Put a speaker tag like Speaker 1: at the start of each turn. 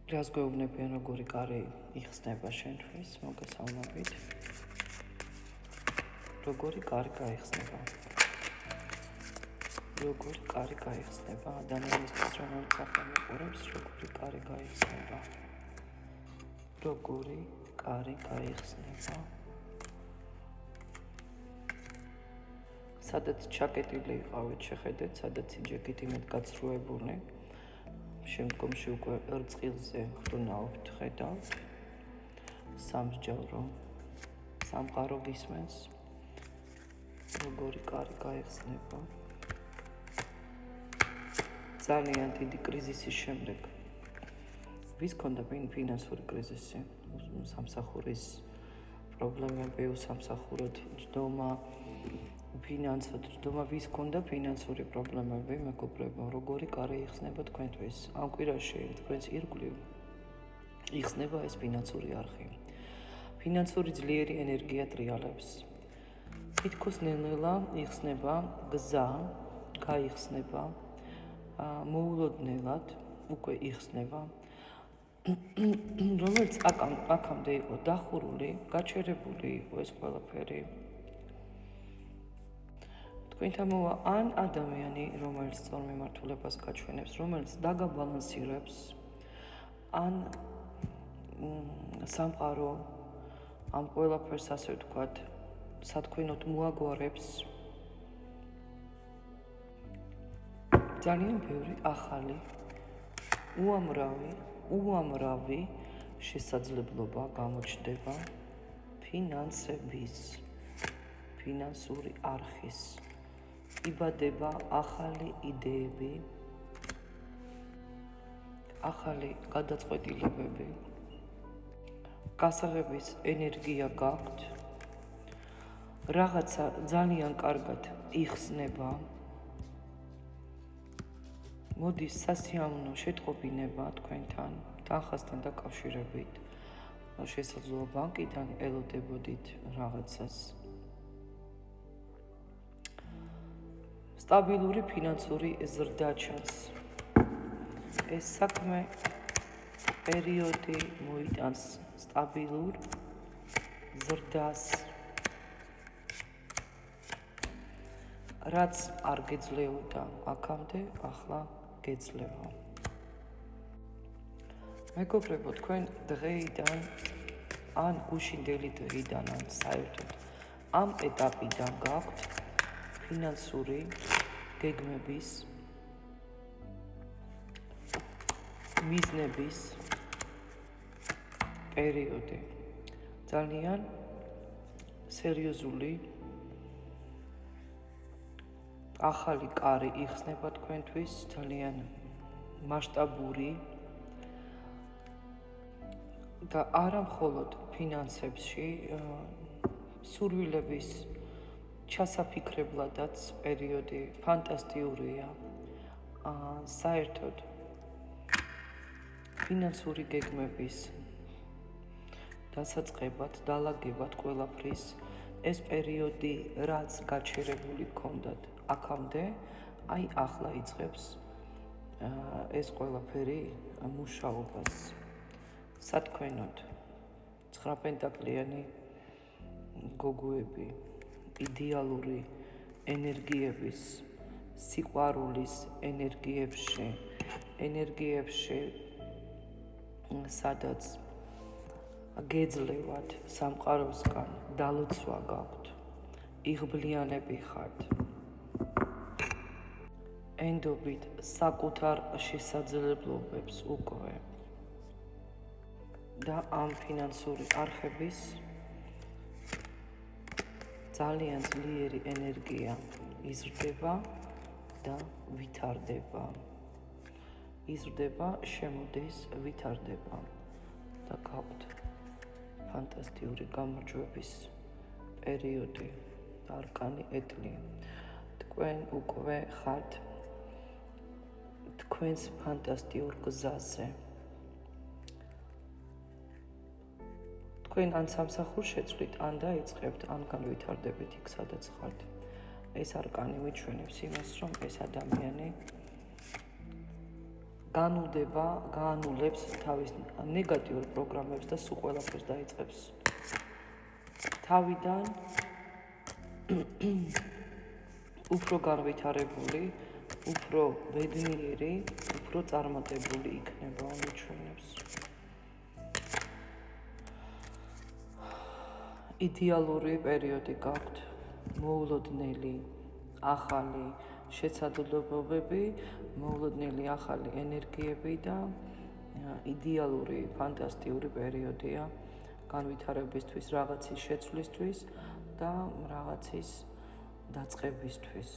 Speaker 1: რას გვეუბნებიან, როგორი კარი იხსნება შენთვის, მოგესალმებით. როგორი კარი გაიხსნება? როგორი კარი გაიხსნება? ადამიანისთვის, რომელიც ახალმოყურებს, როგორი კარი გაიხსნება? როგორი კარი გაიხსნება? სადაც ჩაკეტილი იყავით, შეხედეთ, სადაც იჯექით იმედ გაცრუებული. შემდგომში უკვე რწყილზე ხრუნაობთ, ხედავთ. სამსჯავრო სამყარო გისმენს. როგორი კარი გაიხსნება? ძალიან დიდი კრიზისის შემდეგ. ვის ქონდა ფინანსური კრიზისი? სამსახურის პრობლემები, უსამსახუროდ ჯდომა, ფინანსად ჯდომა, ვის ქონდა ფინანსური პრობლემები, მეგობრებო, როგორი კარი იხსნება თქვენთვის? ამ კვირაში თქვენს ირგვლივ იხსნება ეს ფინანსური არხი. ფინანსური ძლიერი ენერგია ტრიალებს. თითქოს ნელ-ნელა იხსნება გზა, გაიხსნება, მოულოდნელად უკვე იხსნება, რომელიც აქამდე იყო დახურული, გაჩერებული იყო ეს ყველაფერი. თქვენთან მოვა ან ადამიანი, რომელიც წარმომართულებას გაჩვენებს, რომელიც დაგაბალანსირებს, ან სამყარო ამ ყველაფერს, ასე ვთქვათ, სათქვენოდ მოაგვარებს. ძალიან ბევრი ახალი, უამრავი შესაძლებლობა გამოჩნდება ფინანსური არხის. იბადება ახალი იდეები, ახალი გადაწყვეტილებები, გასაღების ენერგია გაქვთ, რაღაცა ძალიან კარგად იხსნება, მოდის სასიამოვნო შეტყობინება თქვენთან, თანხასთან დაკავშირებით, შესაძლოა ბანკიდან ელოდებოდით რაღაცას. სტაბილური ფინანსური ზრდაჩას. ეს საქმე პერიოდი მოიტანს სტაბილურ ზრდას. რაც არ გეძლეოდა აქამდე, ახლა გეძლევა. მეგობრებო, თქვენ დღეიდან ან გუშინდელი დღიდან, ან საერთოდ ამ ეტაპიდან გაქვთ ფინანსური გეგმების, მიზნების პერიოდი. ძალიან სერიოზული ახალი კარი იხსნება თქვენთვის, ძალიან მასშტაბური და არა მხოლოდ ფინანსებში, სურვილების ჩასაფიქრებლადაც პერიოდი ფანტასტიურია. საერთოდ ფინანსური გეგმების დასაწყებად, დალაგებად ყველაფრის ეს პერიოდი, რაც გაჩერებული გქონდათ აქამდე, აი ახლა იწყებს ეს ყველაფერი მუშაობას. სათქვენოდ 9 პენტაკლიანი გოგოები, იდეალური ენერგიების, სიყვარულის ენერგიებში, სადაც გეძლევათ სამყაროსგან, დალოცვა გაქვთ, იღბლიანები ხართ, ენდობით საკუთარ შესაძლებლობებს უკვე და ამ ფინანსური არხების ძალიან ძლიერი ენერგია იზრდება და ვითარდება. შემოდის, ვითარდება და გაქვთ ფანტასტიკური გამარჯვების პერიოდი, არკანი ეტლი. თქვენ უკვე ხართ თქვენს ფანტასტიურ გზაზე. თქვენ ან სამსახურს შეწყვით, ან დაიწყებთ, ან განვითარდებით იქ, სადაც ხართ. ეს არკანი მიჩვენებს იმას, რომ ეს ადამიანი გაანულებს თავის ნეგატიურ პროგრამებს და სულ ყველაფერს დაიწყებს თავიდან უფრო განვითარებული, უფრო ბედნიერი, უფრო წარმატებული იქნება ამიჩვენებს. იდეალური პერიოდი გაქვთ, მოულოდნელი, ახალი შეცდომებები, მოულოდნელი ახალი ენერგიები და იდეალური, ფანტასტიკური პერიოდია განვითარებისთვის, რაღაცის შეცვლისთვის და რაღაცის დაწყებისთვის.